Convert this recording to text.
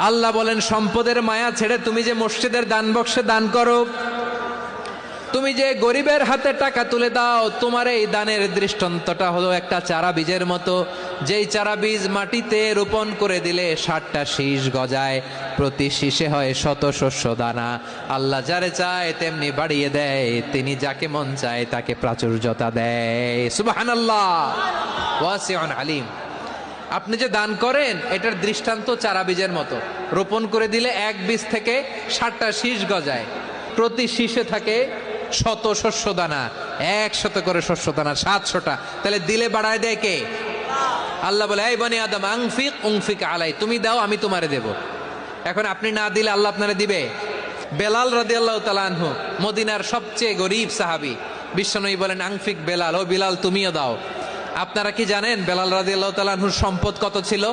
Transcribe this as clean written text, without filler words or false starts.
আল্লাহ বলেন সম্পদের মায়া ছেড়ে তুমি যে মসজিদের দান বক্সে দান করো, তুমি যে গরিবের হাতে টাকা তুলে দাও, তোমার এই দানের দৃষ্টান্তটা হলো একটা চারা বীজের মতো। যেই চারা বীজ মাটিতে রোপণ করে দিলে 60টা শীষ গজায়, প্রতি শীষে হয় শত শস্য দানা। আল্লাহ যারে চায় তেমনি বাড়িয়ে দেয়, তিনি যাকে মন চায় তাকে প্রাচুর্যতা দেয়। সুবহানাল্লাহ, ওয়াসিউন আলিম। আপনি যে দান করেন এটার দৃষ্টান্ত চারা বীজের মতো, রোপণ করে দিলে এক বীজ থেকে 60টা শীষ গজায়, প্রতি শীষে থাকে শত শস্য দানা, 100 করে শস্য দানা, 700টা। তাহলে দিলে বাড়ায় দেয় কে? আল্লাহ বলে, এই বনি আদম আনফিক উনফিক আলাই, তুমি দাও আমি তোমারে দেব। এখন আপনি না দিলে আল্লাহ আপনারে দিবে? বেলাল রাদিয়াল্লাহু তাআলা আনহু, মদিনার সবচেয়ে গরীব সাহাবী, বিশ্বনবী বলেন আনফিক বেলাল, ও বিলাল তুমিও দাও। আপনারা কি জানেন বেলাল রাদিয়াল্লাহু তাআলা আনহুর সম্পদ কত ছিল?